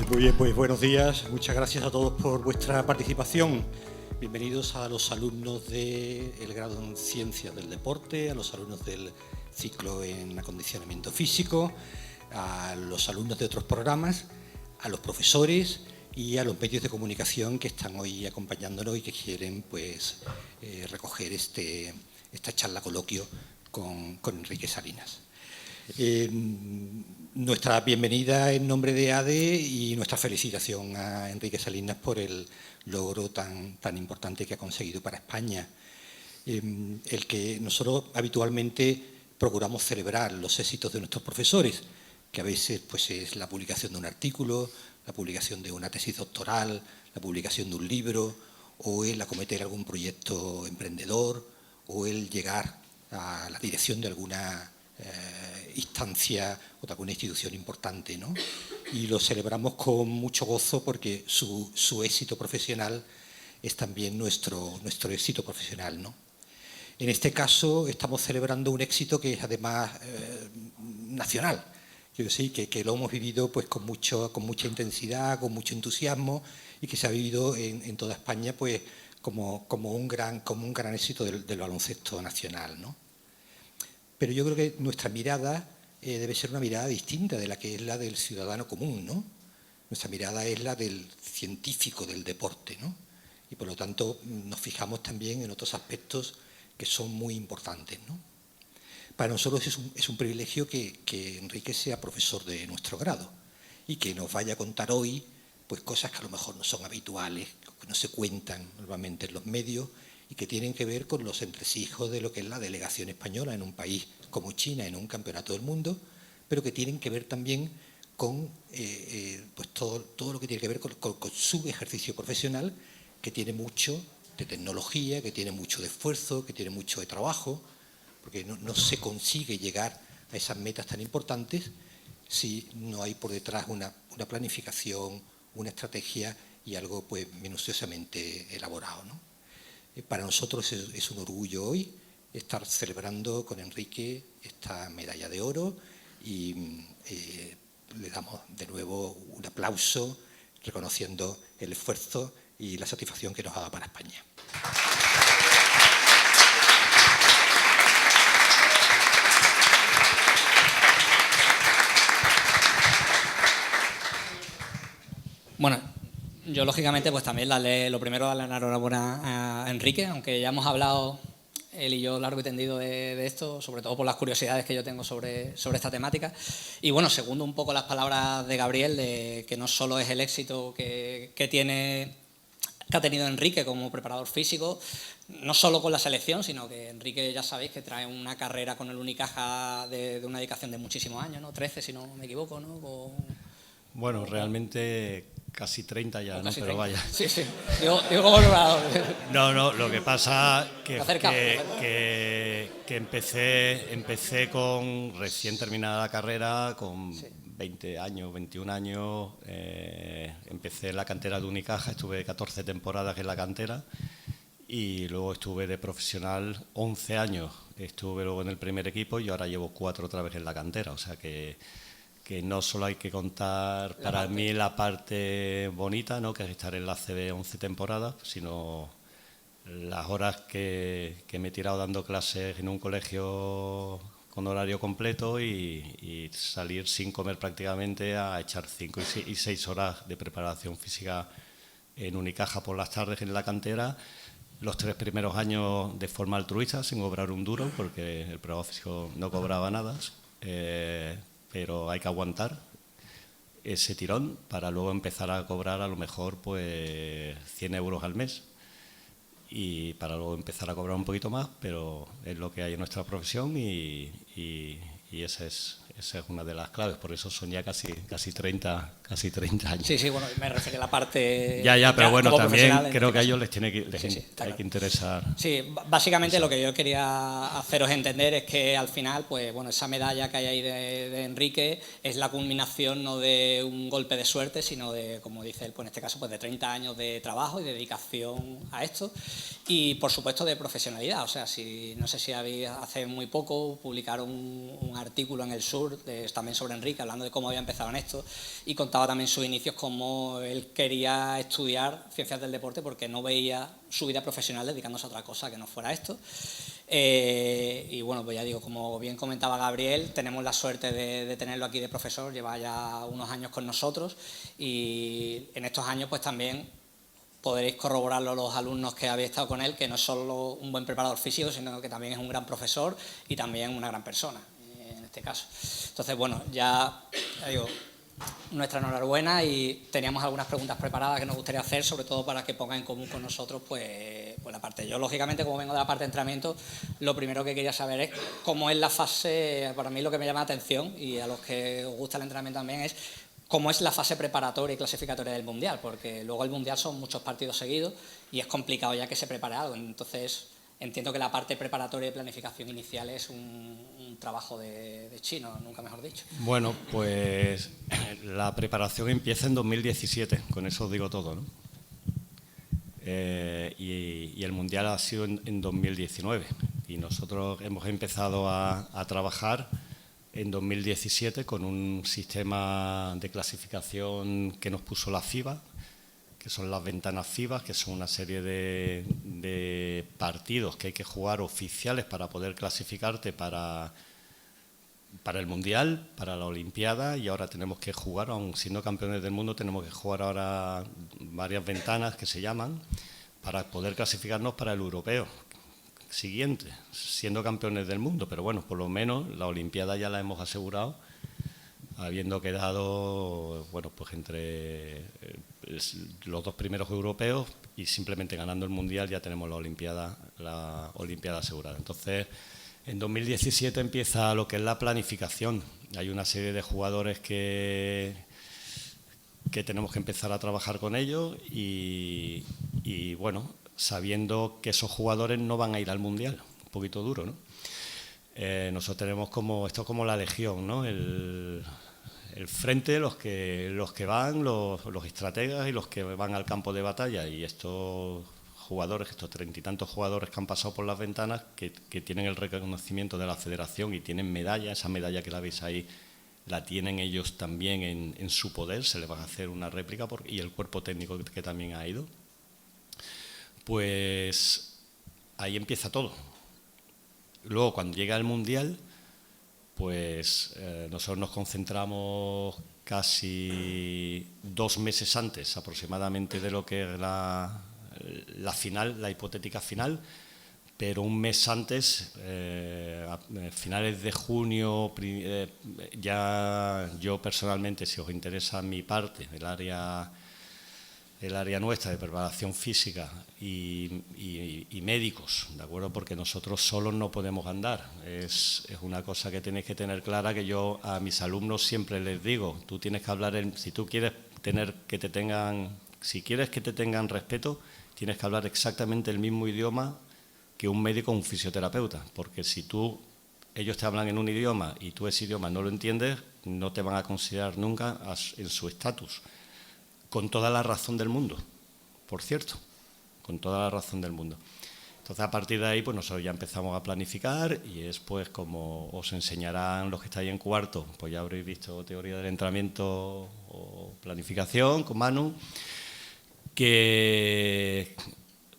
Muy bien, pues buenos días. Muchas gracias a todos por vuestra participación. Bienvenidos a los alumnos del grado en Ciencias del Deporte, a los alumnos del ciclo en acondicionamiento físico, a los alumnos de otros programas, a los profesores y a los medios de comunicación que están hoy acompañándonos y que quieren recoger esta charla coloquio con Enrique Salinas. Nuestra bienvenida en nombre de ADE y nuestra felicitación a Enrique Salinas por el logro tan importante que ha conseguido para España. El que nosotros habitualmente procuramos celebrar los éxitos de nuestros profesores, que a veces es la publicación de un artículo, la publicación de una tesis doctoral, la publicación de un libro, o el acometer algún proyecto emprendedor, o el llegar a la dirección de alguna instancia o de alguna institución importante, ¿no? Y lo celebramos con mucho gozo porque su éxito profesional es también nuestro éxito profesional, ¿no? En este caso estamos celebrando un éxito que es además nacional. Quiero decir que lo hemos vivido con mucha intensidad, con mucho entusiasmo y que se ha vivido en toda España como un gran éxito del baloncesto nacional, ¿no? Pero yo creo que nuestra mirada debe ser una mirada distinta de la que es la del ciudadano común, ¿no? Nuestra mirada es la del científico del deporte, ¿no? Y por lo tanto nos fijamos también en otros aspectos que son muy importantes, ¿no? Para nosotros es un privilegio que Enrique sea profesor de nuestro grado y que nos vaya a contar hoy cosas que a lo mejor no son habituales, que no se cuentan normalmente en los medios y que tienen que ver con los entresijos de lo que es la delegación española en un país como China, en un campeonato del mundo, pero que tienen que ver también con todo lo que tiene que ver con su ejercicio profesional, que tiene mucho de tecnología, que tiene mucho de esfuerzo, que tiene mucho de trabajo, porque no se consigue llegar a esas metas tan importantes si no hay por detrás una planificación, una estrategia y algo minuciosamente elaborado, ¿no? Para nosotros es un orgullo hoy estar celebrando con Enrique esta medalla de oro y le damos de nuevo un aplauso reconociendo el esfuerzo y la satisfacción que nos ha dado para España. Bueno, yo lógicamente también lo primero darle la enhorabuena a Enrique, aunque ya hemos hablado él y yo largo y tendido de esto, sobre todo por las curiosidades que yo tengo sobre esta temática. Y bueno, segundo un poco las palabras de Gabriel, de que no solo es el éxito que ha tenido Enrique como preparador físico, no solo con la selección, sino que Enrique ya sabéis que trae una carrera con el Unicaja de una dedicación de muchísimos años, ¿no? 13 si no me equivoco, ¿no? Bueno, realmente casi 30 ya, ¿no? Pero vaya. Sí. Digo como preparador. No, lo que pasa que empecé con recién terminada la carrera, con 20 años, 21 años, empecé en la cantera de Unicaja, estuve 14 temporadas en la cantera y luego estuve de profesional 11 años, estuve luego en el primer equipo y ahora llevo 4 otra vez en la cantera, o sea que no solo hay que contar para mí la parte bonita, ¿no?, que es estar en la CB 11 temporadas, sino las horas que me he tirado dando clases en un colegio con horario completo y salir sin comer prácticamente a echar 5 y 6 horas de preparación física en Unicaja por las tardes en la cantera. Los 3 primeros años de forma altruista, sin cobrar un duro, porque el preparador físico no cobraba nada. Pero hay que aguantar ese tirón para luego empezar a cobrar a lo mejor 100 euros al mes y para luego empezar a cobrar un poquito más, pero es lo que hay en nuestra profesión y esa es una de las claves, por eso son ya casi 30 años. Sí, bueno, me refiero a la parte... Ya, pero bueno, también creo que a ellos les tiene que interesar. Sí, básicamente lo que yo quería haceros entender es que al final, esa medalla que hay ahí de Enrique es la culminación no de un golpe de suerte, sino de, como dice él, en este caso, de 30 años de trabajo y dedicación a esto y, por supuesto, de profesionalidad. O sea, no sé si hace muy poco publicaron un artículo en El Sur Sur, también sobre Enrique, hablando de cómo había empezado en esto, y contaba también sus inicios, cómo él quería estudiar ciencias del deporte porque no veía su vida profesional dedicándose a otra cosa que no fuera esto. Y bueno, pues ya digo, como bien comentaba Gabriel, tenemos la suerte de tenerlo aquí de profesor, lleva ya unos años con nosotros, y en estos años pues también podréis corroborarlo los alumnos que habéis estado con él, que no es solo un buen preparador físico, sino que también es un gran profesor y también una gran persona, en este caso. Entonces, bueno, ya digo, nuestra enhorabuena, y teníamos algunas preguntas preparadas que nos gustaría hacer, sobre todo para que ponga en común con nosotros pues la parte. Yo, lógicamente, como vengo de la parte de entrenamiento, lo primero que quería saber es cómo es la fase. Para mí lo que me llama la atención, y a los que os gusta el entrenamiento también, es cómo es la fase preparatoria y clasificatoria del Mundial, porque luego el Mundial son muchos partidos seguidos y es complicado ya que se prepare algo. Entonces, entiendo que la parte preparatoria y planificación inicial es un trabajo de chino, nunca mejor dicho. Bueno, pues la preparación empieza en 2017, con eso os digo todo, ¿no? Y el Mundial ha sido en 2019, y nosotros hemos empezado a trabajar en 2017 con un sistema de clasificación que nos puso la FIBA, que son las ventanas FIBA, que son una serie de partidos que hay que jugar oficiales para poder clasificarte para el Mundial, para la Olimpiada, y ahora tenemos que jugar, aun siendo campeones del mundo, tenemos que jugar ahora varias ventanas que se llaman, para poder clasificarnos para el europeo siguiente, siendo campeones del mundo. Pero bueno, por lo menos la Olimpiada ya la hemos asegurado, habiendo quedado, bueno, pues entre los dos primeros europeos, y simplemente ganando el Mundial ya tenemos la Olimpiada asegurada. Entonces, en 2017 empieza lo que es la planificación. Hay una serie de jugadores que tenemos que empezar a trabajar con ellos, y bueno, sabiendo que esos jugadores no van a ir al Mundial. Un poquito duro, ¿no? Nosotros tenemos esto es como la legión, ¿no? El frente, los que van, los estrategas y los que van al campo de batalla, y estos jugadores, estos 30 y tantos jugadores que han pasado por las ventanas, que tienen el reconocimiento de la federación y tienen medalla. Esa medalla que la veis ahí la tienen ellos también en su poder, se les va a hacer una réplica, y el cuerpo técnico que también ha ido. Pues ahí empieza todo. Luego, cuando llega el Mundial, pues nosotros nos concentramos casi 2 meses antes aproximadamente de lo que es la final, la hipotética final, pero un mes antes, a finales de junio, ya yo personalmente, si os interesa mi parte, el área nuestra de preparación física y médicos, ¿de acuerdo? Porque nosotros solos no podemos andar. Es una cosa que tenéis que tener clara, que yo a mis alumnos siempre les digo: tú tienes que hablar, si quieres que te tengan respeto, tienes que hablar exactamente el mismo idioma que un médico o un fisioterapeuta, porque si ellos te hablan en un idioma y tú ese idioma no lo entiendes, no te van a considerar nunca en su estatus. Con toda la razón del mundo, por cierto, con toda la razón del mundo. Entonces, a partir de ahí, pues nosotros ya empezamos a planificar, y es pues como os enseñarán los que estáis en cuarto, pues ya habréis visto teoría del entrenamiento o planificación con Manu, que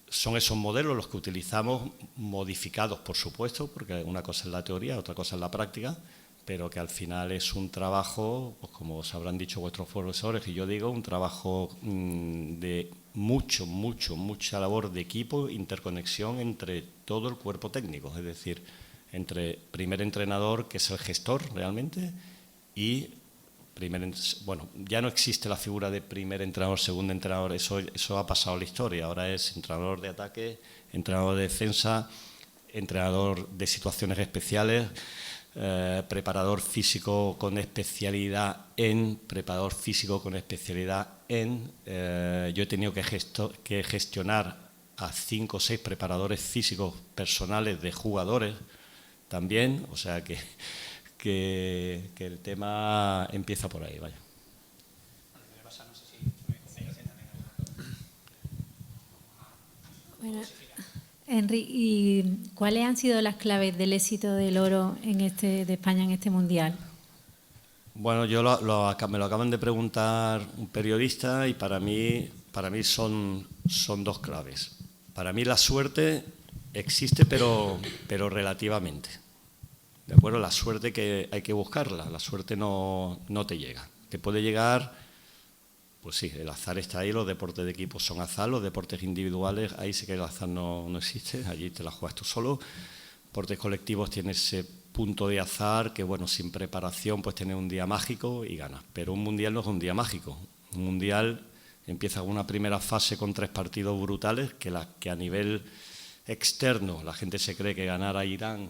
son esos modelos los que utilizamos, modificados, por supuesto, porque una cosa es la teoría, otra cosa es la práctica, pero que al final es un trabajo, pues como os habrán dicho vuestros profesores, y yo digo, un trabajo de mucha labor de equipo, interconexión entre todo el cuerpo técnico, es decir, entre primer entrenador, que es el gestor realmente, y bueno, ya no existe la figura de primer entrenador, segundo entrenador, eso ha pasado a la historia. Ahora es entrenador de ataque, entrenador de defensa, entrenador de situaciones especiales, preparador físico con especialidad preparador físico con especialidad en. Yo he tenido que gestionar a 5 o 6 preparadores físicos personales de jugadores también, o sea que el tema empieza por ahí, vaya. Bueno, Henry, ¿y cuáles han sido las claves del éxito del oro de España en este Mundial? Bueno, me lo acaban de preguntar un periodista y para mí son dos claves. Para mí la suerte existe, pero relativamente. ¿De acuerdo? La suerte que hay que buscarla, la suerte no te llega. Te puede llegar, pues sí, el azar está ahí, los deportes de equipo son azar, los deportes individuales, ahí sí que el azar no existe, allí te la juegas tú solo. Deportes colectivos tienen ese punto de azar que, bueno, sin preparación pues tienes un día mágico y ganas. Pero un mundial no es un día mágico. Un mundial empieza con una primera fase con 3 partidos brutales que a nivel externo la gente se cree que ganar a Irán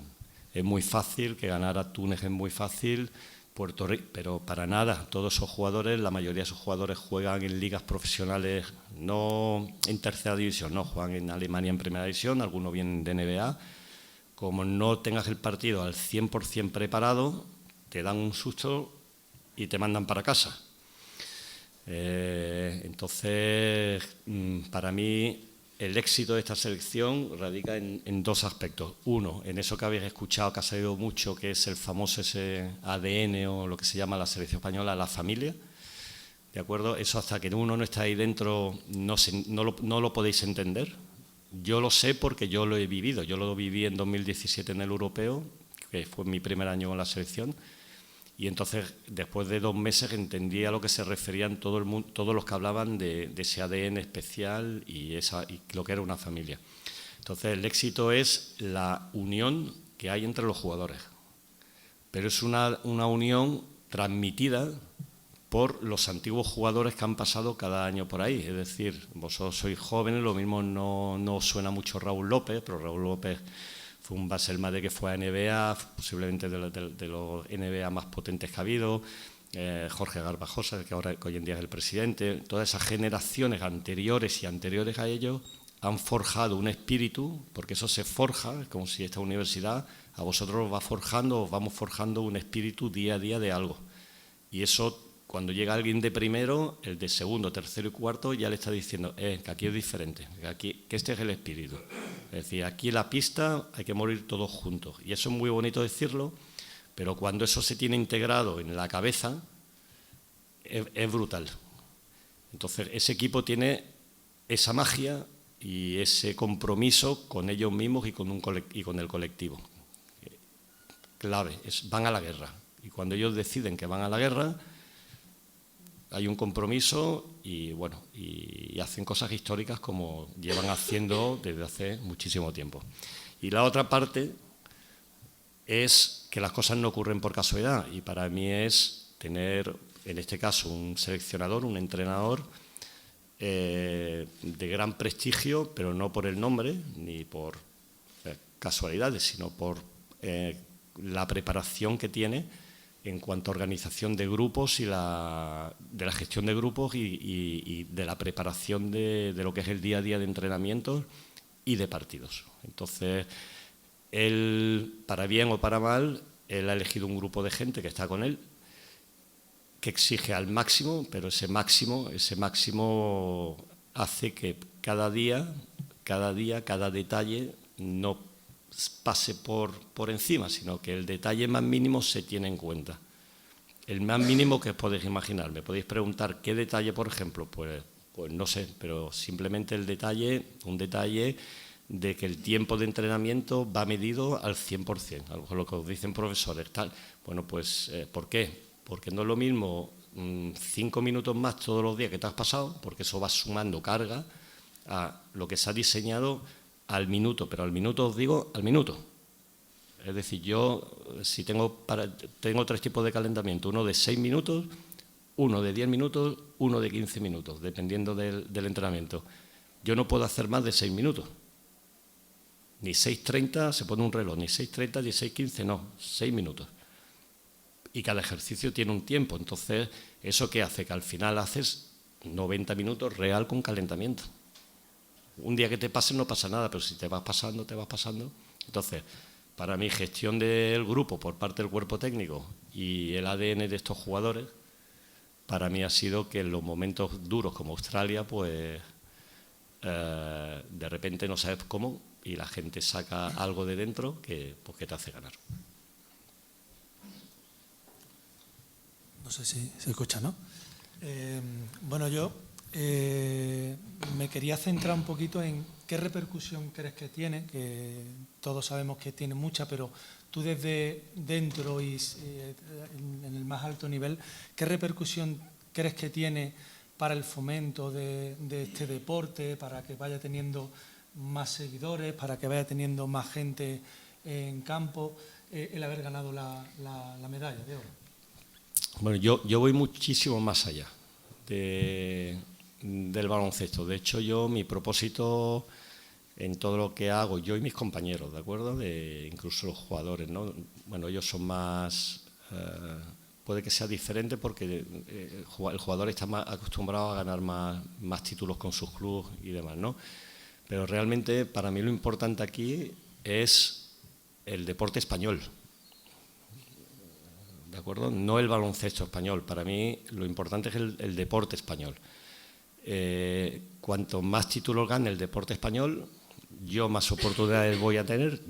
es muy fácil, que ganar a Túnez es muy fácil, Puerto Rico, pero para nada. Todos esos jugadores, la mayoría de esos jugadores juegan en ligas profesionales, no en tercera división, no, juegan en Alemania en primera división, algunos vienen de NBA. Como no tengas el partido al 100% preparado, te dan un susto y te mandan para casa. Entonces, para mí, el éxito de esta selección radica en 2 aspectos. Uno, en eso que habéis escuchado, que ha salido mucho, que es el famoso ese ADN o lo que se llama la selección española, la familia. ¿De acuerdo? Eso hasta que uno no está ahí dentro no lo podéis entender. Yo lo sé porque yo lo he vivido. Yo lo viví en 2017 en el Europeo, que fue mi primer año con la selección. Y entonces, después de 2 meses, entendí a lo que se referían todo el mundo, todos los que hablaban de ese ADN especial y lo que era una familia. Entonces, el éxito es la unión que hay entre los jugadores. Pero es una unión transmitida por los antiguos jugadores que han pasado cada año por ahí. Es decir, vosotros sois jóvenes, lo mismo no os suena mucho Raúl López, pero Raúl López fue un base del Madrid que fue a NBA, posiblemente de los NBA más potentes que ha habido, Jorge Garbajosa, que hoy en día es el presidente. Todas esas generaciones anteriores y anteriores a ellos han forjado un espíritu, porque eso se forja, es como si esta universidad a vosotros os va forjando, os vamos forjando un espíritu día a día de algo. Y eso, cuando llega alguien de primero, el de segundo, tercero y cuarto ya le está diciendo que aquí es diferente, que este es el espíritu. Es decir, aquí en la pista hay que morir todos juntos. Y eso es muy bonito decirlo, pero cuando eso se tiene integrado en la cabeza, es brutal. Entonces, ese equipo tiene esa magia y ese compromiso con ellos mismos y con el colectivo. Clave, van a la guerra. Y cuando ellos deciden que van a la guerra, hay un compromiso y hacen cosas históricas como llevan haciendo desde hace muchísimo tiempo. Y la otra parte es que las cosas no ocurren por casualidad, y para mí es tener, en este caso, un seleccionador, un entrenador de gran prestigio, pero no por el nombre ni por casualidades, sino por la preparación que tiene en cuanto a organización de grupos y de la gestión de grupos y de la preparación de lo que es el día a día de entrenamientos y de partidos. Entonces, él, para bien o para mal, él ha elegido un grupo de gente que está con él, que exige al máximo, pero ese máximo hace que cada detalle no pase por encima, sino que el detalle más mínimo se tiene en cuenta. El más mínimo que os podéis imaginar. Me podéis preguntar qué detalle, por ejemplo, pues no sé, pero simplemente un detalle de que el tiempo de entrenamiento va medido al 100%, a lo que os dicen profesores, tal. Bueno, pues, ¿por qué? Porque no es lo mismo 5 minutos más todos los días que te has pasado, porque eso va sumando carga a lo que se ha diseñado al minuto, pero al minuto os digo, al minuto. Es decir, yo si tengo 3 tipos de calentamiento, uno de 6 minutos, uno de 10 minutos, uno de 15 minutos, dependiendo del entrenamiento. Yo no puedo hacer más de 6 minutos. Ni 6:30 se pone un reloj, ni 6:30 ni 6:15, no, 6 minutos. Y cada ejercicio tiene un tiempo, entonces, ¿eso qué hace? Que al final haces 90 minutos real con calentamiento. Un día que te pase no pasa nada, pero si te vas pasando. Entonces, para mí, gestión del grupo por parte del cuerpo técnico y el ADN de estos jugadores, para mí ha sido que en los momentos duros como Australia, pues de repente no sabes cómo y la gente saca algo de dentro que te hace ganar. No sé si se escucha, ¿no? Bueno, yo me quería centrar un poquito en qué repercusión crees que tiene, que todos sabemos que tiene mucha, pero tú desde dentro y en el más alto nivel, ¿qué repercusión crees que tiene para el fomento de este deporte, para que vaya teniendo más seguidores, para que vaya teniendo más gente en campo, el haber ganado la medalla de oro? Bueno, yo voy muchísimo más allá del baloncesto. De hecho, mi propósito en todo lo que hago, yo y mis compañeros, ¿de acuerdo? Incluso los jugadores, ¿no? Bueno, ellos son más... puede que sea diferente porque el jugador está más acostumbrado a ganar más títulos con sus clubes y demás, ¿no? Pero realmente para mí lo importante aquí es el deporte español, ¿de acuerdo? No el baloncesto español. Para mí lo importante es el deporte español. Cuanto más títulos gane el deporte español, yo más oportunidades voy a tener,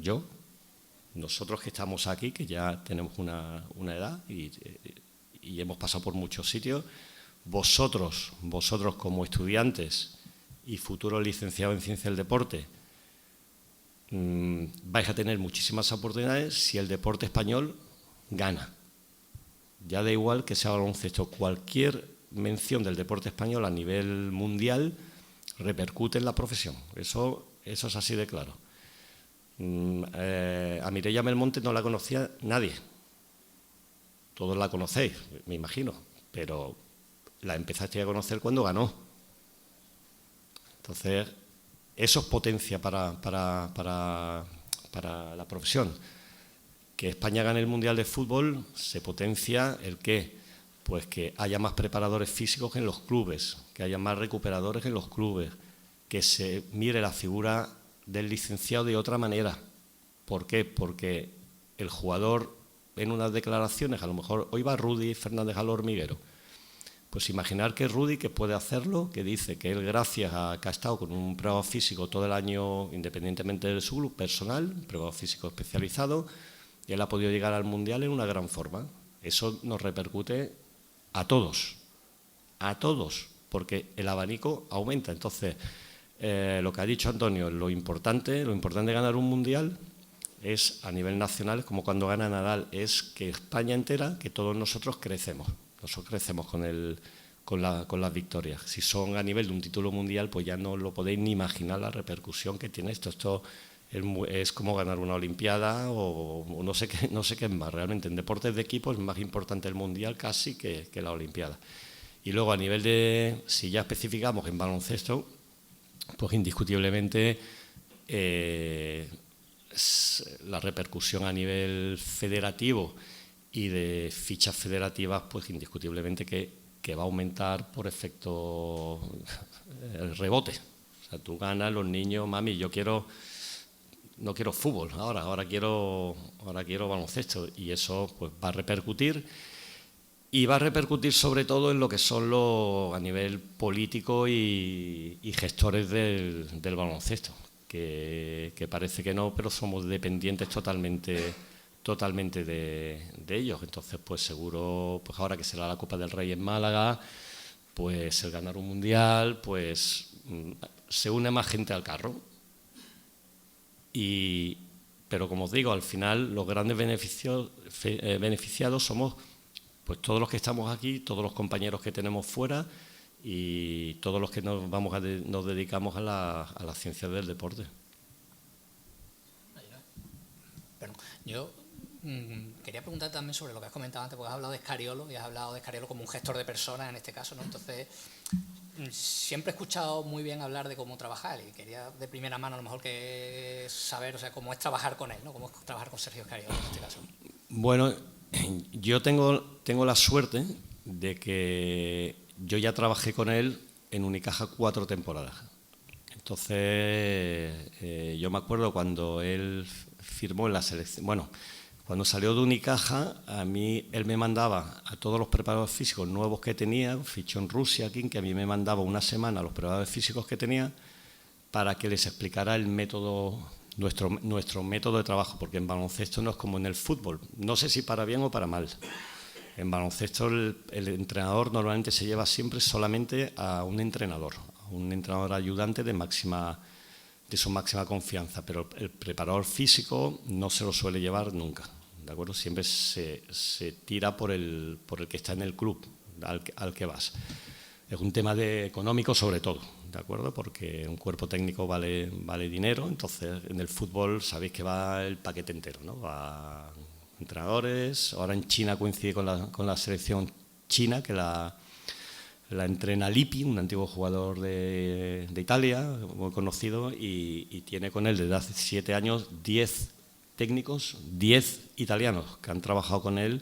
nosotros que estamos aquí, que ya tenemos una edad y hemos pasado por muchos sitios, vosotros como estudiantes y futuros licenciados en ciencia del deporte, vais a tener muchísimas oportunidades si el deporte español gana. Ya da igual que sea baloncesto, cualquier mención del deporte español a nivel mundial repercute en la profesión. Eso es así de claro. A Mireia Belmonte no la conocía nadie. Todos la conocéis, me imagino, pero la empezaste a conocer cuando ganó. Entonces, eso es potencia para la profesión. Que España gane el Mundial de Fútbol se potencia el qué, pues que haya más preparadores físicos en los clubes, que haya más recuperadores en los clubes, que se mire la figura del licenciado de otra manera. ¿Por qué? Porque el jugador en unas declaraciones, a lo mejor hoy va Rudy Fernández al hormiguero, pues imaginar que Rudy, que puede hacerlo, que dice que él gracias a que ha estado con un preparador físico todo el año, independientemente de su club personal, un preparador físico especializado, y él ha podido llegar al Mundial en una gran forma. Eso nos repercute a todos, porque el abanico aumenta. Entonces, lo que ha dicho Antonio, lo importante de ganar un Mundial es a nivel nacional, como cuando gana Nadal, es que España entera, que todos nosotros crecemos. Nosotros crecemos con las victorias. Si son a nivel de un título mundial, pues ya no lo podéis ni imaginar la repercusión que tiene esto. Esto es como ganar una olimpiada o no sé qué es más. Realmente en deportes de equipo es más importante el mundial casi que la olimpiada. Y luego a nivel de, si ya especificamos en baloncesto, pues indiscutiblemente la repercusión a nivel federativo y de fichas federativas, pues indiscutiblemente que va a aumentar por efecto el rebote. O sea, tú ganas, los niños, mami, no quiero fútbol ahora quiero baloncesto, y eso pues va a repercutir, y va a repercutir sobre todo en lo que son a nivel político y gestores del baloncesto, que parece que no, pero somos dependientes totalmente de ellos. Entonces, pues seguro, pues ahora que será la Copa del Rey en Málaga, pues el ganar un mundial, pues se une más gente al carro. Pero como os digo, al final los grandes beneficiados somos pues todos los que estamos aquí, todos los compañeros que tenemos fuera y todos los que nos dedicamos a la ciencia del deporte. Bueno, yo quería preguntar también sobre lo que has comentado antes, porque has hablado de Scariolo y has hablado de Scariolo como un gestor de personas en este caso, ¿no? Entonces, siempre he escuchado muy bien hablar de cómo trabajar y quería de primera mano a lo mejor que saber, o sea, cómo es trabajar con él, ¿no? Cómo es trabajar con Sergio Scariolo en este caso. Bueno, yo tengo la suerte de que yo ya trabajé con él en Unicaja 4 temporadas. Entonces, yo me acuerdo cuando él firmó en la selección, bueno, cuando salió de Unicaja, a mí él me mandaba a todos los preparadores físicos nuevos que tenía, fichó en Rusia aquí, que a mí me mandaba una semana a los preparadores físicos que tenía para que les explicara el método, nuestro método de trabajo, porque en baloncesto no es como en el fútbol, no sé si para bien o para mal. En baloncesto el entrenador normalmente se lleva siempre solamente a un entrenador ayudante de su máxima confianza, pero el preparador físico no se lo suele llevar nunca, ¿de acuerdo? Siempre se tira por el que está en el club al que vas. Es un tema económico sobre todo, ¿de acuerdo? Porque un cuerpo técnico vale dinero, entonces en el fútbol sabéis que va el paquete entero, ¿no? Va entrenadores, ahora en China coincide con la selección china, que la entrena Lippi, un antiguo jugador de Italia, muy conocido, y tiene con él desde hace 7 años 10 técnicos, 10 italianos que han trabajado con él.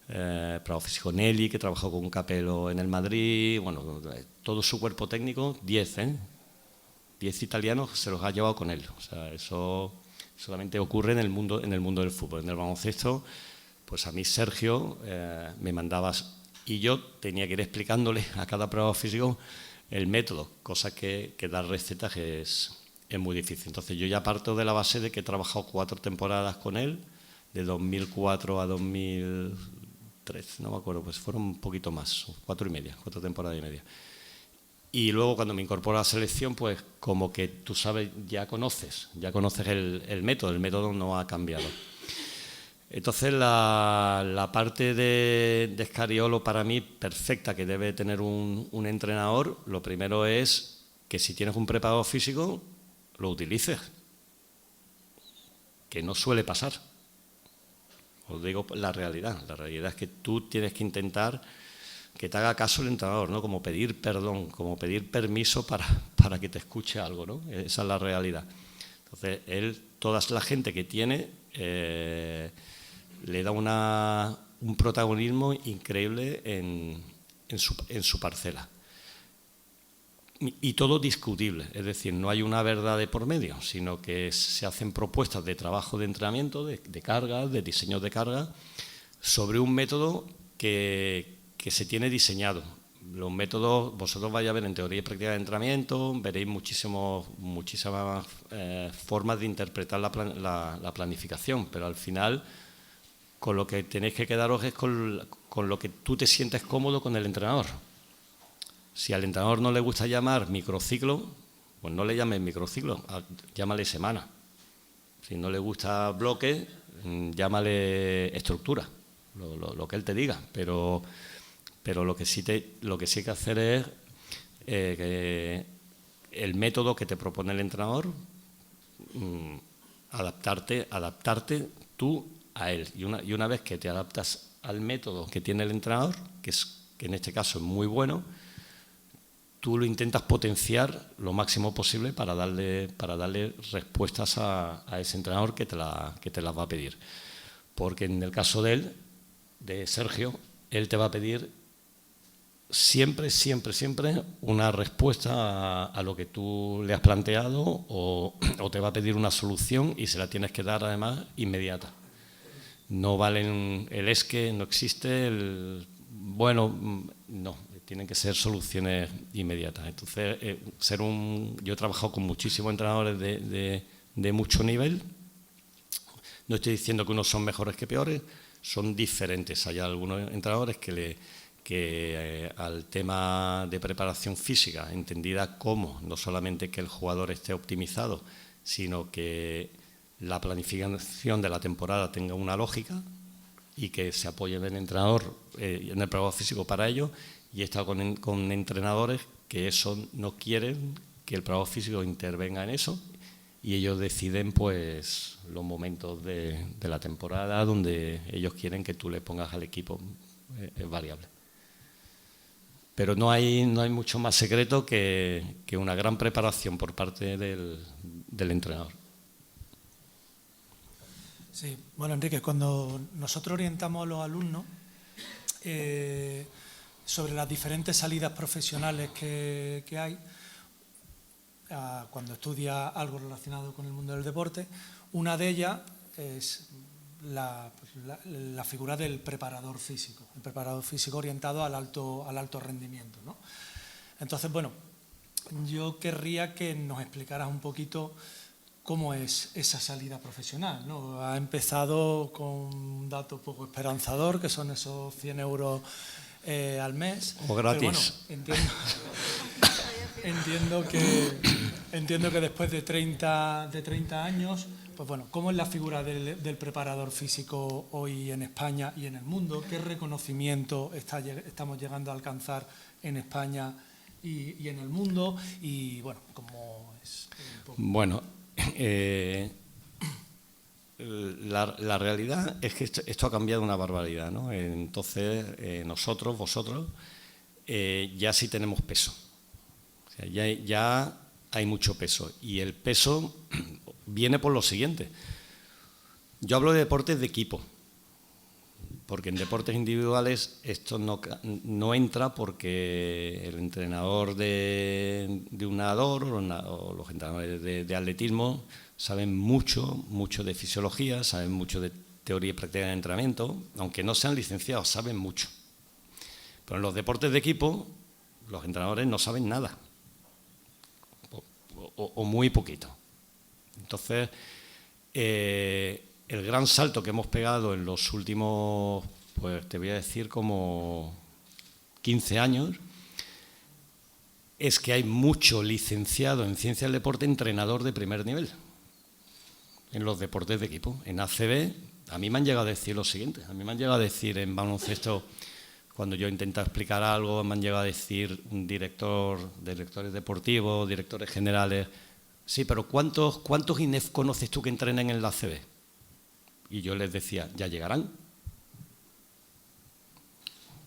Pravo físico Nelly, que trabajó con Capello en el Madrid, bueno, todo su cuerpo técnico, 10 italianos se los ha llevado con él. O sea, eso solamente ocurre en el mundo del fútbol. En el baloncesto, pues a mí Sergio me mandaba, y yo tenía que ir explicándole a cada prueba físico el método, cosa que dar recetas es muy difícil. Entonces yo ya parto de la base de que he trabajado 4 temporadas con él, de 2004 a 2003, no me acuerdo, pues fueron un poquito más, 4 temporadas y media. Y luego cuando me incorporo a la selección, pues como que tú sabes, ya conoces el método no ha cambiado. Entonces la parte de Scariolo para mí perfecta que debe tener un entrenador, lo primero es que si tienes un preparador físico, lo utilices, que no suele pasar. Os digo la realidad es que tú tienes que intentar que te haga caso el entrenador, ¿no? Como pedir perdón, como pedir permiso para que te escuche algo, ¿no? Esa es la realidad. Entonces, toda la gente que tiene, le da un protagonismo increíble en su parcela. Y todo discutible, es decir, no hay una verdad de por medio, sino que se hacen propuestas de trabajo de entrenamiento, de cargas, de diseño de carga, sobre un método que se tiene diseñado. Los métodos, vosotros vais a ver en teoría y práctica de entrenamiento, veréis muchísimas formas de interpretar la planificación, pero al final con lo que tenéis que quedaros es con lo que tú te sientes cómodo con el entrenador. Si al entrenador no le gusta llamar microciclo, pues no le llames microciclo, llámale semana. Si no le gusta bloque, llámale estructura, lo que él te diga. Pero lo que sí hay que hacer es que el método que te propone el entrenador, adaptarte tú a él. Y una vez que te adaptas al método que tiene el entrenador, que en este caso es muy bueno, tú lo intentas potenciar lo máximo posible para darle respuestas a ese entrenador que te las va a pedir. Porque en el caso de Sergio, él te va a pedir siempre una respuesta a lo que tú le has planteado o te va a pedir una solución y se la tienes que dar además inmediata. No valen el es que, no existe, no. Tienen que ser soluciones inmediatas. Entonces, yo he trabajado con muchísimos entrenadores de mucho nivel. No estoy diciendo que unos son mejores que peores, son diferentes. Hay algunos entrenadores que al tema de preparación física, entendida como no solamente que el jugador esté optimizado, sino que la planificación de la temporada tenga una lógica y que se apoye en el entrenador, en el preparador físico para ello. Y he estado con entrenadores que no quieren que el preparador físico intervenga en eso y ellos deciden pues los momentos de la temporada donde ellos quieren que tú le pongas al equipo, es variable. Pero no hay mucho más secreto que una gran preparación por parte del entrenador. Sí, bueno, Enrique, cuando nosotros orientamos a los alumnos sobre las diferentes salidas profesionales que hay, cuando estudia algo relacionado con el mundo del deporte, una de ellas es la figura del preparador físico, el preparador físico orientado al alto rendimiento, ¿no? Entonces, bueno, yo querría que nos explicaras un poquito cómo es esa salida profesional, ¿no? Ha empezado con un dato poco esperanzador, que son esos 100 euros al mes. O gratis. Pero bueno, entiendo que después de 30 años, pues bueno, ¿cómo es la figura del preparador físico hoy en España y en el mundo? ¿Qué reconocimiento estamos llegando a alcanzar en España y en el mundo? Y bueno, ¿cómo es un poco? Bueno, la realidad es que esto ha cambiado una barbaridad, ¿no? Entonces, vosotros, ya sí tenemos peso. O sea, ya hay mucho peso. Y el peso viene por lo siguiente. Yo hablo de deportes de equipo, porque en deportes individuales esto no entra, porque el entrenador de un nadador o los entrenadores de atletismo saben mucho de fisiología, saben mucho de teoría y práctica de entrenamiento, aunque no sean licenciados, saben mucho. Pero en los deportes de equipo, los entrenadores no saben nada, o muy poquito. Entonces, el gran salto que hemos pegado en los últimos, pues te voy a decir, como 15 años, es que hay mucho licenciado en ciencia del deporte, entrenador de primer nivel, en los deportes de equipo. En ACB, a mí me han llegado a decir lo siguiente, a mí me han llegado a decir en baloncesto, cuando yo intento explicar algo, me han llegado a decir directores deportivos, directores generales, sí, pero ¿cuántos INEF conoces tú que entrenen en la ACB? Y yo les decía, ya llegarán.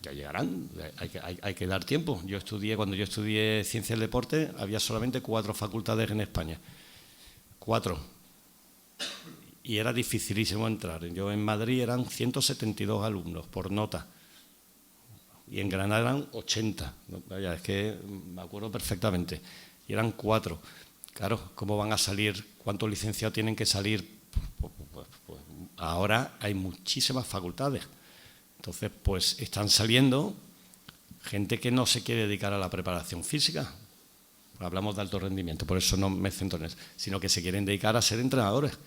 Ya llegarán, hay que dar tiempo. Cuando yo estudié ciencia del deporte, había solamente 4 facultades en España. 4. Y era dificilísimo entrar. Yo en Madrid eran 172 alumnos por nota. Y en Granada eran 80. Vaya, es que me acuerdo perfectamente. Y eran 4. Claro, ¿cómo van a salir? ¿Cuántos licenciados tienen que salir? Pues ahora hay muchísimas facultades. Entonces, pues están saliendo gente que no se quiere dedicar a la preparación física. Hablamos de alto rendimiento, por eso no me centro en eso, sino que se quieren dedicar a ser entrenadores.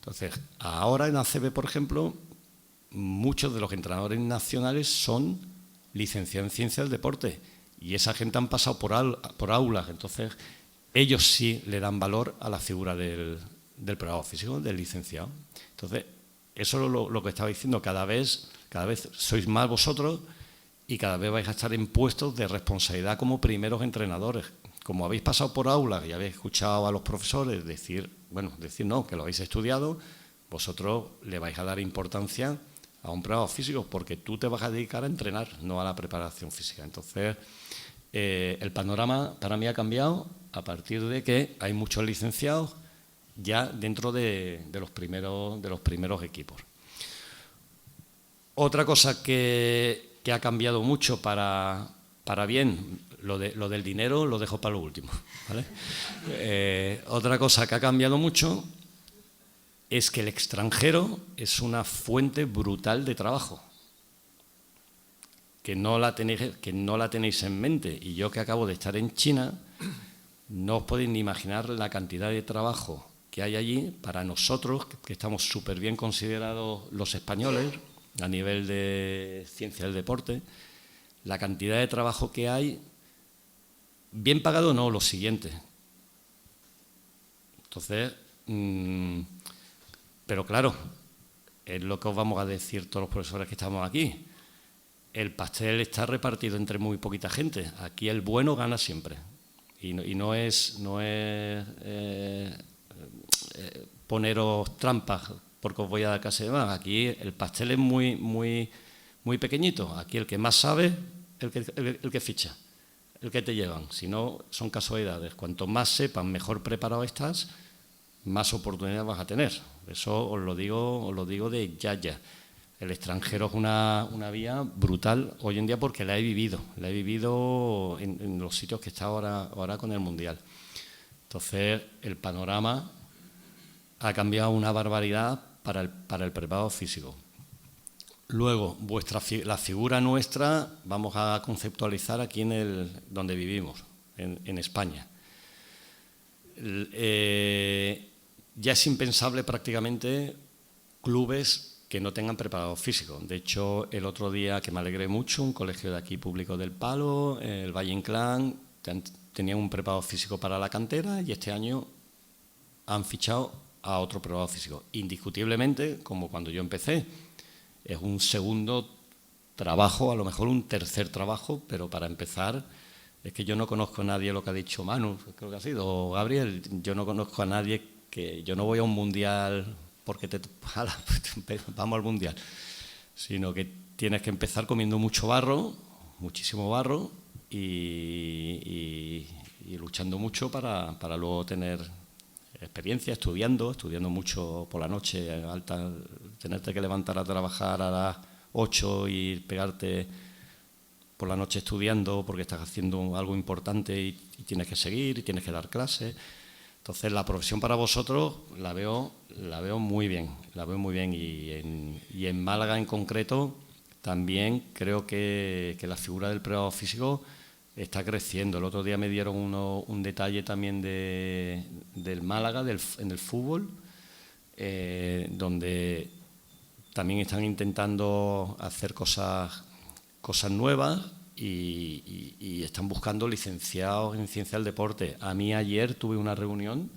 Entonces, ahora en ACB, por ejemplo, muchos de los entrenadores nacionales son licenciados en ciencia del deporte y esa gente han pasado por aulas. Entonces, ellos sí le dan valor a la figura del preparador físico, del licenciado. Entonces, eso es lo que estaba diciendo. Cada vez sois más vosotros y cada vez vais a estar en puestos de responsabilidad como primeros entrenadores. Como habéis pasado por aulas y habéis escuchado a los profesores decir no, que lo habéis estudiado, vosotros le vais a dar importancia a un preparador físico porque tú te vas a dedicar a entrenar, no a la preparación física. Entonces, el panorama para mí ha cambiado a partir de que hay muchos licenciados ya dentro de los primeros equipos. Otra cosa que ha cambiado mucho para bien, lo del dinero lo dejo para lo último, ¿vale? Otra cosa que ha cambiado mucho es que el extranjero es una fuente brutal de trabajo, que no la tenéis en mente. Y yo, que acabo de estar en China, no os podéis ni imaginar la cantidad de trabajo que hay allí para nosotros, que estamos súper bien considerados los españoles a nivel de ciencia del deporte. La cantidad de trabajo que hay, bien pagado no, lo siguiente. Entonces, pero claro, es lo que os vamos a decir todos los profesores que estamos aquí. El pastel está repartido entre muy poquita gente. Aquí el bueno gana siempre. Y no es poneros trampas porque os voy a dar clase de más. Aquí el pastel es muy pequeñito. Aquí el que más sabe, el que ficha, el que te llevan. Si no, son casualidades. Cuanto más sepas, mejor preparado estás, más oportunidades vas a tener. Eso os lo digo de ya. El extranjero es una vía brutal hoy en día porque la he vivido en los sitios que está ahora con el Mundial. Entonces, el panorama ha cambiado una barbaridad para el preparado físico. Luego, la figura nuestra, vamos a conceptualizar aquí donde vivimos, en España. ya es impensable prácticamente clubes que no tengan preparador físico. De hecho, el otro día, que me alegré mucho, un colegio de aquí público del Palo, el Valle Inclán, tenían un preparador físico para la cantera y este año han fichado a otro preparador físico. Indiscutiblemente, como cuando yo empecé, es un segundo trabajo, a lo mejor un tercer trabajo, pero para empezar, es que yo no conozco a nadie, lo que ha dicho Manu, creo que ha sido, o Gabriel, yo no conozco a nadie que yo no voy a un mundial porque vamos al mundial, sino que tienes que empezar comiendo mucho barro, muchísimo barro y luchando mucho para luego tener experiencia, estudiando mucho por la noche, alta, tenerte que levantar a trabajar a las 8 y pegarte por la noche estudiando porque estás haciendo algo importante y tienes que seguir y tienes que dar clases. Entonces, la profesión para vosotros la veo muy bien, y en Málaga en concreto también creo que la figura del preparador físico está creciendo. El otro día me dieron un detalle también del Málaga, en el fútbol, donde también están intentando hacer cosas nuevas y están buscando licenciados en ciencia del deporte. A mí ayer tuve una reunión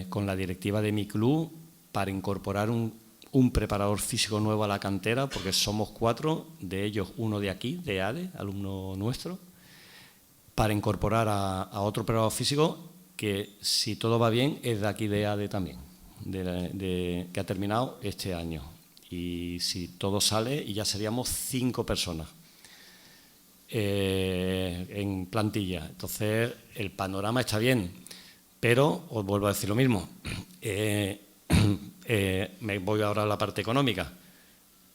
con la directiva de mi club para incorporar un preparador físico nuevo a la cantera, porque somos 4, de ellos uno de aquí, de ADE, alumno nuestro, para incorporar a otro preparador físico que, si todo va bien, es de aquí de ADE también, que ha terminado este año. Y si todo sale, y ya seríamos 5 personas en plantilla. Entonces, el panorama está bien, pero os vuelvo a decir lo mismo. Me voy ahora a la parte económica.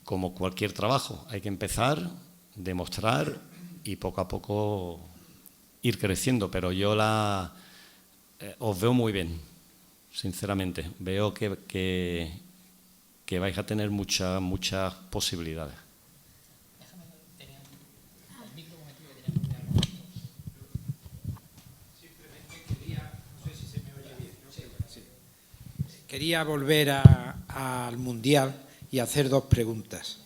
Como cualquier trabajo, hay que empezar, demostrar y poco a poco ir creciendo. Pero yo os veo muy bien, sinceramente. Veo que vais a tener muchas posibilidades. Quería volver al Mundial y hacer 2 preguntas.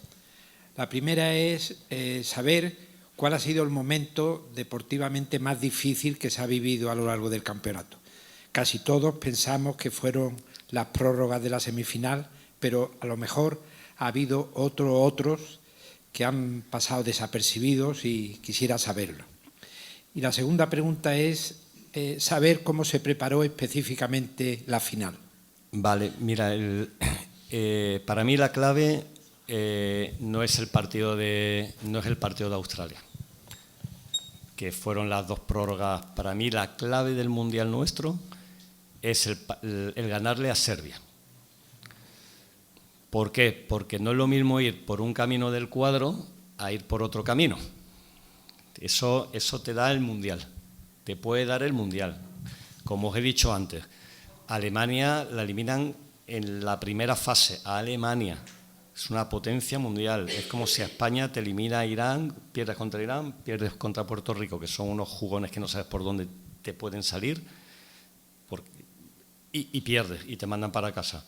La primera es saber cuál ha sido el momento deportivamente más difícil que se ha vivido a lo largo del campeonato. Casi todos pensamos que fueron las prórrogas de la semifinal, pero a lo mejor ha habido otros que han pasado desapercibidos y quisiera saberlo. Y la segunda pregunta es saber cómo se preparó específicamente la final. Vale, mira, para mí la clave no es el partido de Australia, que fueron las 2 prórrogas. Para mí la clave del Mundial nuestro es el ganarle a Serbia. ¿Por qué? Porque no es lo mismo ir por un camino del cuadro a ir por otro camino. Eso te da el Mundial, te puede dar el Mundial. Como os he dicho antes, Alemania la eliminan en la primera fase, a Alemania. Es una potencia mundial. Es como si a España te elimina a Irán, pierdes contra Irán, pierdes contra Puerto Rico, que son unos jugones que no sabes por dónde te pueden salir, y pierdes y te mandan para casa.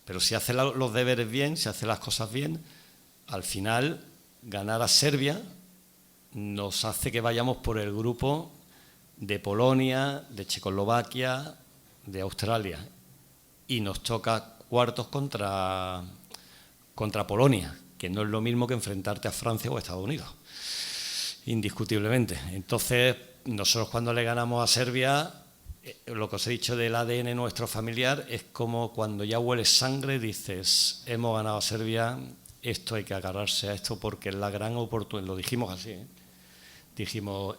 Pero si haces los deberes bien, si haces las cosas bien, al final ganar a Serbia nos hace que vayamos por el grupo de Polonia, de Checoslovaquia, de Australia, y nos toca cuartos contra Polonia, que no es lo mismo que enfrentarte a Francia o a Estados Unidos, indiscutiblemente. Entonces, nosotros cuando le ganamos a Serbia, lo que os he dicho del ADN nuestro familiar, es como cuando ya hueles sangre, dices, hemos ganado a Serbia, esto hay que agarrarse a esto porque es la gran oportunidad. Lo dijimos así, dijimos,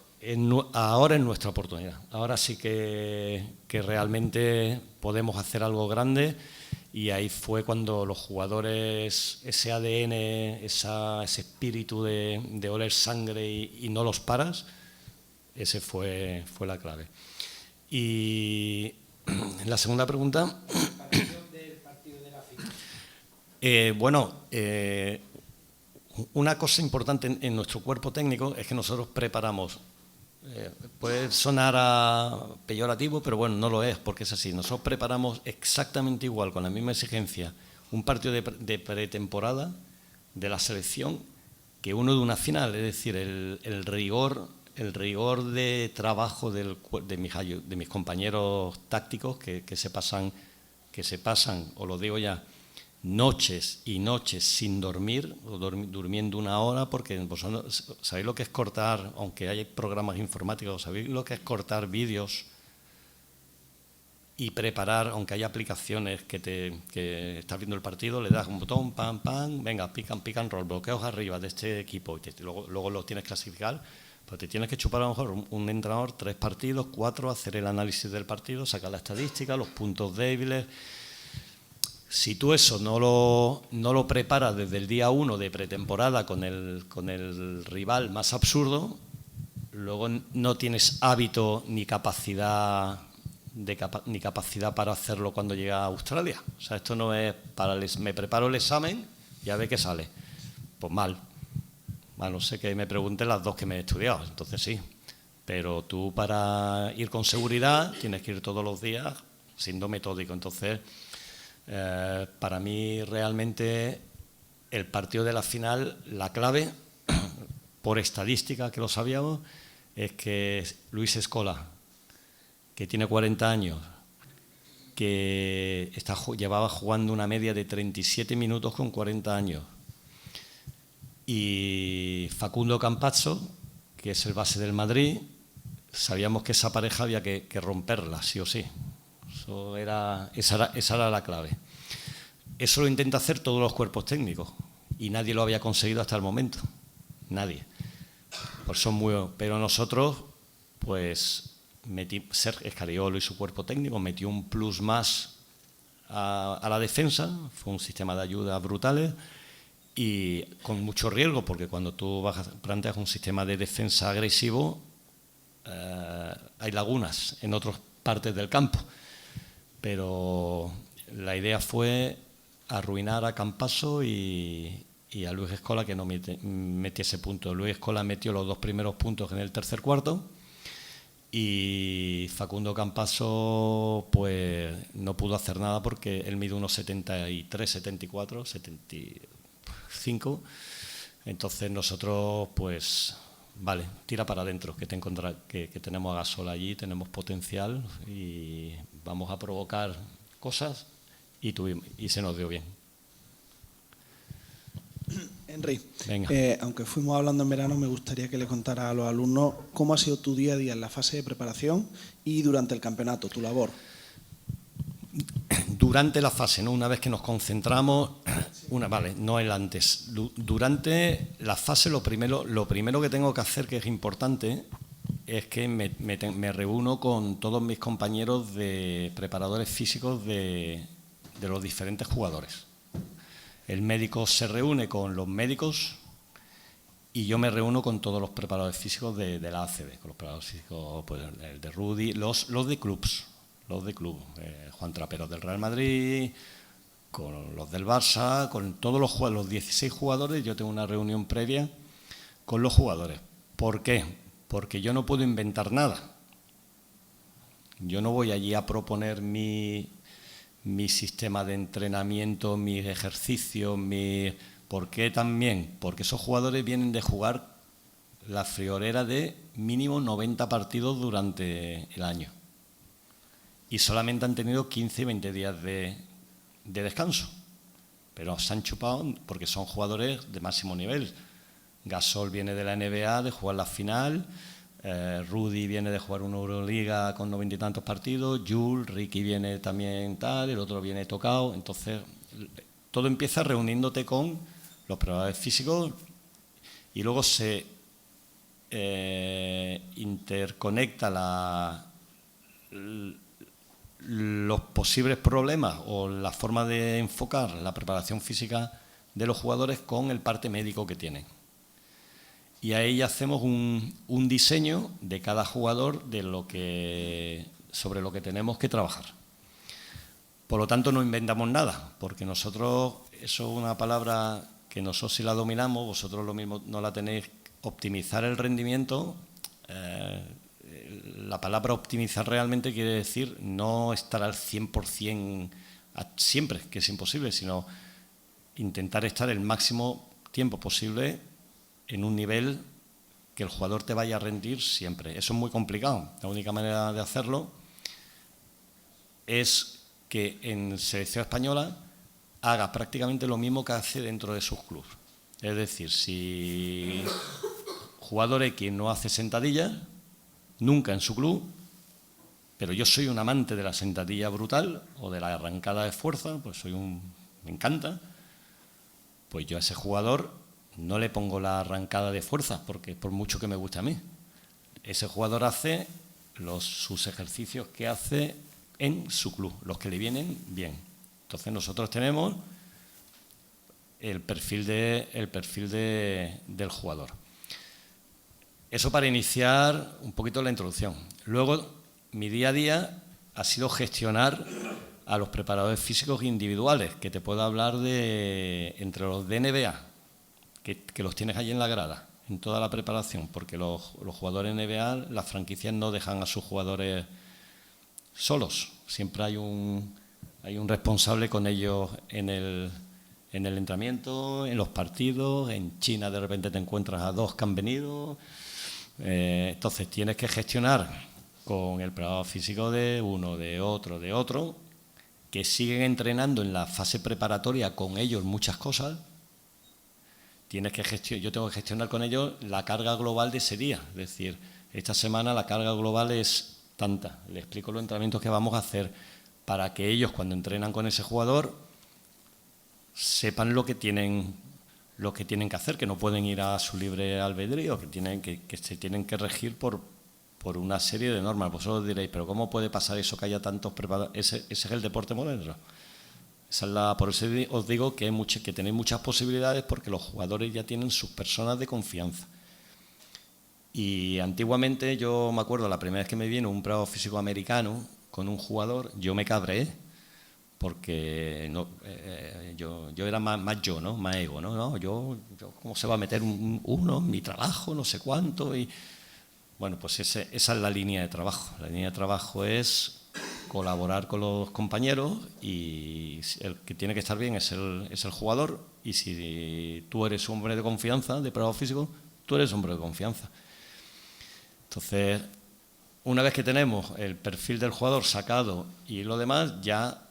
ahora es nuestra oportunidad, ahora sí que realmente podemos hacer algo grande. Y ahí fue cuando los jugadores, ese ADN, ese espíritu de oler sangre y no los paras, ese fue la clave. Y la segunda pregunta. Del partido de la final. Una cosa importante en nuestro cuerpo técnico es que nosotros preparamos Puede sonar a peyorativo, pero bueno, no lo es, porque es así. Nosotros preparamos exactamente igual, con la misma exigencia, un partido de pretemporada de la selección que uno de una final. Es decir, el rigor de trabajo de mis compañeros tácticos que se pasan, os lo digo ya, noches y noches sin dormir, o durmiendo una hora, porque vosotros sabéis lo que es cortar, aunque hay programas informáticos, sabéis lo que es cortar vídeos y preparar, aunque hay aplicaciones que estás viendo el partido, le das un botón, pam, pam, venga, pick and roll, bloqueos arriba de este equipo, y luego lo tienes que clasificar. Pues te tienes que chupar a lo mejor un entrenador 3 partidos, 4, hacer el análisis del partido, sacar la estadística, los puntos débiles. Si tú eso no lo preparas desde el día 1 de pretemporada con el rival más absurdo, luego no tienes hábito ni capacidad para hacerlo cuando llega a Australia. O sea, esto no es me preparo el examen y a ver qué sale. Pues mal. A no ser que me pregunten las 2 que me he estudiado, entonces sí. Pero tú, para ir con seguridad, tienes que ir todos los días siendo metódico. Entonces, para mí realmente el partido de la final, la clave, por estadística que lo sabíamos, es que Luis Scola, que tiene 40 años, que llevaba jugando una media de 37 minutos con 40 años, y Facundo Campazzo, que es el base del Madrid, sabíamos que esa pareja había que romperla, sí o sí. Esa era la clave. Eso lo intenta hacer todos los cuerpos técnicos y nadie lo había conseguido hasta el momento. Nadie. Pero nosotros, pues, Sergio Escariolo y su cuerpo técnico metió un plus más a la defensa. Fue un sistema de ayuda brutales y con mucho riesgo, porque cuando tú planteas un sistema de defensa agresivo, hay lagunas en otras partes del campo. Pero la idea fue arruinar a Campazzo y a Luis Scola, que no metiese puntos. Luis Scola metió los 2 primeros puntos en el tercer cuarto y Facundo Campazzo pues no pudo hacer nada porque él mide unos 73, 74, 75. Entonces nosotros, pues, vale, tira para adentro, que tenemos a Gasol allí, tenemos potencial y vamos a provocar cosas, y se nos dio bien. Henry, Venga. aunque fuimos hablando en verano, me gustaría que le contara a los alumnos cómo ha sido tu día a día en la fase de preparación y durante el campeonato, tu labor. Durante la fase, ¿no? Una vez que nos concentramos, no el antes. Durante la fase lo primero que tengo que hacer, que es importante, es que me reúno con todos mis compañeros de preparadores físicos de los diferentes jugadores. El médico se reúne con los médicos y yo me reúno con todos los preparadores físicos de la ACB, con los preparadores físicos, pues, el de Rudy, los de clubs. Los de club, Juan Trapero del Real Madrid, con los del Barça, con todos los 16 jugadores. Yo tengo una reunión previa con los jugadores. ¿Por qué? Porque yo no puedo inventar nada. Yo no voy allí a proponer mi sistema de entrenamiento, mis ejercicios, ¿Por qué también? Porque esos jugadores vienen de jugar la friolera de mínimo 90 partidos durante el año. Y solamente han tenido 15 y 20 días de descanso. Pero se han chupado porque son jugadores de máximo nivel. Gasol viene de la NBA, de jugar la final. Rudy viene de jugar una Euroliga con 90 y tantos partidos. Jules, Ricky viene también tal, el otro viene tocado. Entonces, todo empieza reuniéndote con los preparadores físicos y luego se interconecta los posibles problemas o la forma de enfocar la preparación física de los jugadores con el parte médico que tienen. Y ahí hacemos un diseño de cada jugador sobre lo que tenemos que trabajar. Por lo tanto, no inventamos nada, porque nosotros, eso es una palabra que nosotros sí la dominamos, vosotros lo mismo no la tenéis. Optimizar el rendimiento la palabra optimizar realmente quiere decir no estar al 100% siempre, que es imposible, sino intentar estar el máximo tiempo posible en un nivel que el jugador te vaya a rendir siempre. Eso es muy complicado. La única manera de hacerlo es que en selección española haga prácticamente lo mismo que hace dentro de sus clubes. Es decir, si jugador X no hace sentadillas, nunca en su club, pero yo soy un amante de la sentadilla brutal o de la arrancada de fuerza, pues me encanta, pues yo a ese jugador no le pongo la arrancada de fuerza, porque por mucho que me guste a mí. Ese jugador hace sus ejercicios que hace en su club, los que le vienen bien. Entonces nosotros tenemos el perfil del jugador. Eso para iniciar un poquito la introducción. Luego, mi día a día ha sido gestionar a los preparadores físicos individuales, que te puedo hablar de entre los de NBA, que los tienes allí en la grada, en toda la preparación, porque los jugadores NBA, las franquicias no dejan a sus jugadores solos. Siempre hay un responsable con ellos en el entrenamiento, en los partidos. En China de repente te encuentras a 2 que han venido. Entonces tienes que gestionar con el preparador físico de uno, de otro, que siguen entrenando en la fase preparatoria con ellos muchas cosas. Yo tengo que gestionar con ellos la carga global de ese día. Es decir, esta semana la carga global es tanta. Le explico los entrenamientos que vamos a hacer para que ellos, cuando entrenan con ese jugador, sepan lo que tienen que hacer, que no pueden ir a su libre albedrío, que se tienen que regir por una serie de normas. Vosotros diréis, pero ¿cómo puede pasar eso que haya tantos preparados? Ese es el deporte moderno. Por eso os digo que tenéis muchas posibilidades, porque los jugadores ya tienen sus personas de confianza. Y antiguamente, yo me acuerdo, la primera vez que me vino un preparador físico americano con un jugador, yo me cabreé, porque yo era más yo, ¿no? Más ego, ¿no? Yo ¿cómo se va a meter uno en mi trabajo, no sé cuánto? Y bueno, pues esa es la línea de trabajo. La línea de trabajo es colaborar con los compañeros, y el que tiene que estar bien es el jugador, y si tú eres un hombre de confianza, de preparador físico, tú eres hombre de confianza. Entonces, una vez que tenemos el perfil del jugador sacado y lo demás, ya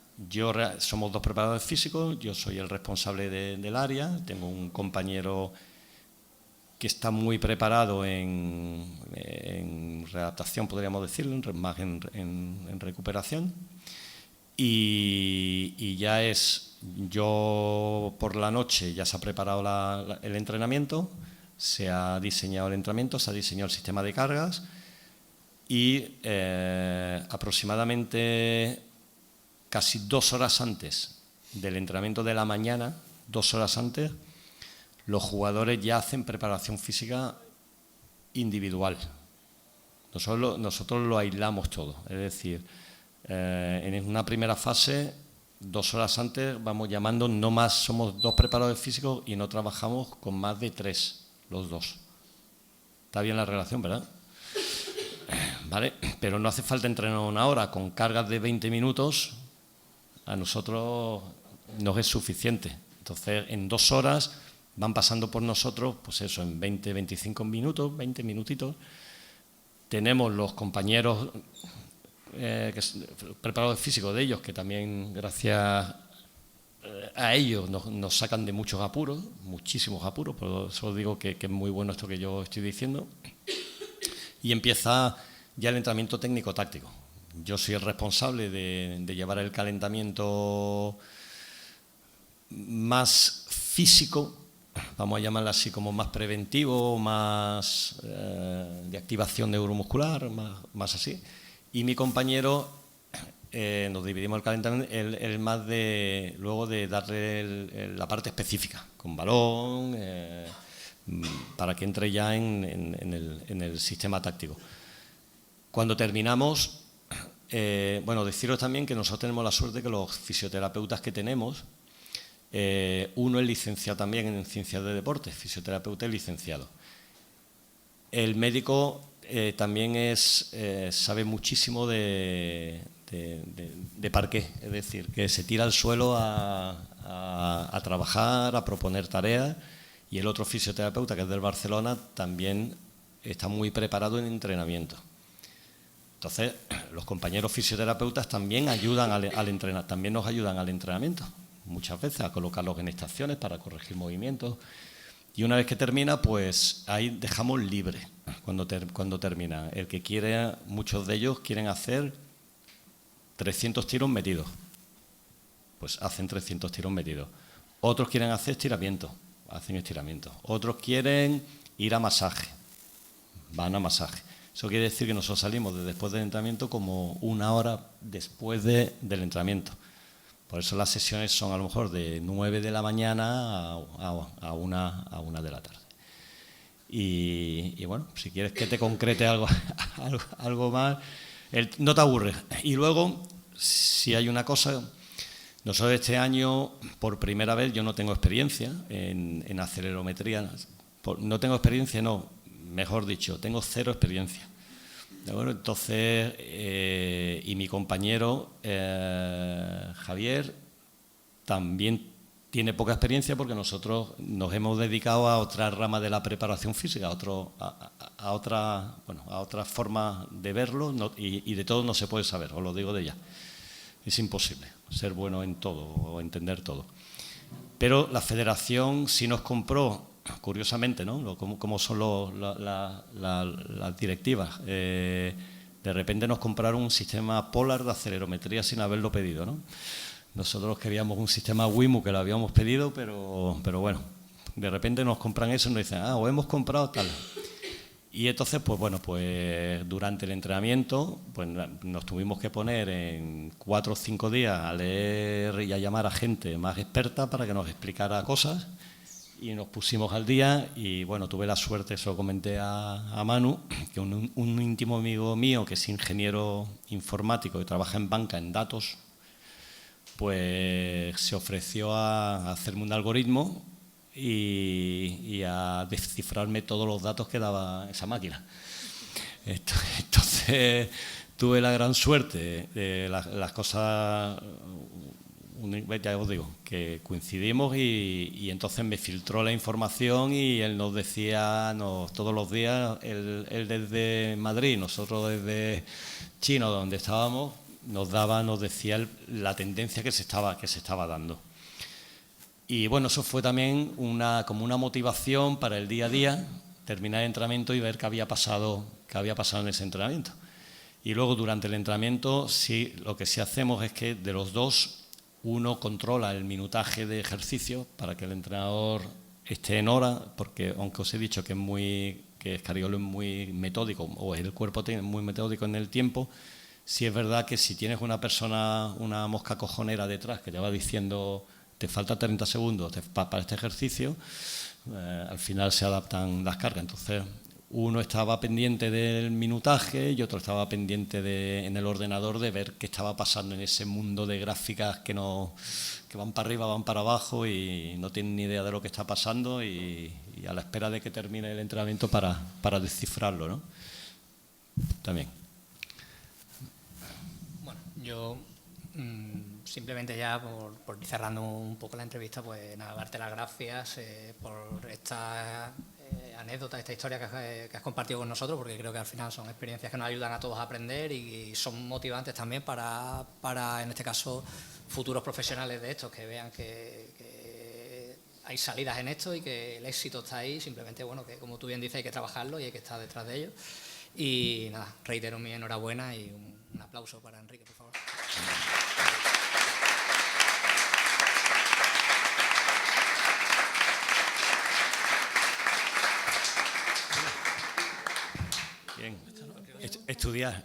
somos 2 preparadores físicos, yo soy el responsable del área, tengo un compañero que está muy preparado en readaptación, podríamos decirlo, más en recuperación. Y ya yo por la noche ya se ha preparado el entrenamiento, se ha diseñado el entrenamiento, se ha diseñado el sistema de cargas, y aproximadamente casi 2 horas antes del entrenamiento de la mañana, 2 horas antes, los jugadores ya hacen preparación física individual. Nosotros lo aislamos todo. Es decir, en una primera fase, 2 horas antes, vamos llamando, no más, somos 2 preparadores físicos y no trabajamos con más de 3, los 2. Está bien la relación, ¿verdad? ¿Vale? Pero no hace falta entrenar 1 hora. Con cargas de 20 minutos, a nosotros nos es suficiente. Entonces, en 2 horas van pasando por nosotros, pues eso, en 20, 25 minutos, 20 minutitos. Tenemos los compañeros preparadores físicos de ellos, que también, gracias a ellos, nos sacan de muchos apuros, muchísimos apuros. Por eso os digo que es muy bueno esto que yo estoy diciendo. Y empieza ya el entrenamiento técnico-táctico. Yo soy el responsable de llevar el calentamiento más físico, vamos a llamarlo así, como más preventivo, más de activación neuromuscular, más así. Y mi compañero, nos dividimos el calentamiento, el más luego de darle la parte específica, con balón, para que entre ya en el sistema táctico. Cuando terminamos, deciros también que nosotros tenemos la suerte que los fisioterapeutas que tenemos, uno es licenciado también en ciencias de deporte, fisioterapeuta y licenciado. El médico también sabe muchísimo de parqué, es decir, que se tira al suelo a trabajar, a proponer tareas, y el otro fisioterapeuta, que es del Barcelona, también está muy preparado en entrenamiento. Entonces, los compañeros fisioterapeutas también ayudan también nos ayudan al entrenamiento, muchas veces, a colocarlos en estaciones para corregir movimientos. Y una vez que termina, pues ahí dejamos libre cuando termina. El que quiere, muchos de ellos quieren hacer 300 tiros metidos. Pues hacen 300 tiros metidos. Otros quieren hacer estiramiento, hacen estiramiento. Otros quieren ir a masaje, van a masaje. Eso quiere decir que nosotros salimos después del entrenamiento como 1 hora después del entrenamiento. Por eso las sesiones son a lo mejor de 9 de la mañana a 1 de la tarde. Y bueno, si quieres que te concrete algo más, no te aburres. Y luego, si hay una cosa, nosotros este año, por primera vez, yo no tengo experiencia en acelerometría. No tengo experiencia, no, mejor dicho, tengo 0 experiencia. ¿De acuerdo? Entonces, y mi compañero Javier también tiene poca experiencia, porque nosotros nos hemos dedicado a otra rama de la preparación física, a otra forma de verlo, y de todo no se puede saber, os lo digo de ya. Es imposible ser bueno en todo o entender todo. Pero la federación sí nos compró, curiosamente, ¿no? Como son las directivas. De repente nos compraron un sistema Polar de acelerometría sin haberlo pedido, ¿no? Nosotros queríamos un sistema WIMU, que lo habíamos pedido, pero bueno, de repente nos compran eso y nos dicen, os hemos comprado tal. Y entonces, pues bueno, pues durante el entrenamiento, pues nos tuvimos que poner en 4 o 5 días a leer y a llamar a gente más experta para que nos explicara cosas, y nos pusimos al día. Y bueno, tuve la suerte, eso lo comenté a Manu, que un íntimo amigo mío, que es ingeniero informático y trabaja en banca, en datos, pues se ofreció a hacerme un algoritmo y a descifrarme todos los datos que daba esa máquina. Entonces tuve la gran suerte de las cosas, ya os digo, que coincidimos, y entonces me filtró la información, y él nos decía todos los días, él desde Madrid, nosotros desde China, donde estábamos, nos decía la tendencia que se estaba dando. Y bueno, eso fue también como una motivación para el día a día, terminar el entrenamiento y ver qué había pasado en ese entrenamiento. Y luego, durante el entrenamiento, sí, lo que sí hacemos es que de los dos, uno controla el minutaje de ejercicio para que el entrenador esté en hora, porque aunque os he dicho que Scariolo es muy metódico, o el cuerpo es muy metódico en el tiempo, sí es verdad que si tienes una persona, una mosca cojonera detrás que te va diciendo te falta 30 segundos para este ejercicio, al final se adaptan las cargas. Entonces, uno estaba pendiente del minutaje y otro estaba pendiente en el ordenador de ver qué estaba pasando en ese mundo de gráficas que van para arriba, van para abajo y no tienen ni idea de lo que está pasando, y a la espera de que termine el entrenamiento para descifrarlo, ¿no? También. Bueno, yo simplemente ya por ir cerrando un poco la entrevista, pues nada, darte las gracias por esta anécdota, esta historia que has compartido con nosotros, porque creo que al final son experiencias que nos ayudan a todos a aprender y son motivantes también para en este caso, futuros profesionales de estos, que vean que hay salidas en esto y que el éxito está ahí. Simplemente, bueno, que como tú bien dices, hay que trabajarlo y hay que estar detrás de ello. Y nada, reitero mi enhorabuena y un aplauso para Enrique, por favor. Bien. Estudiar.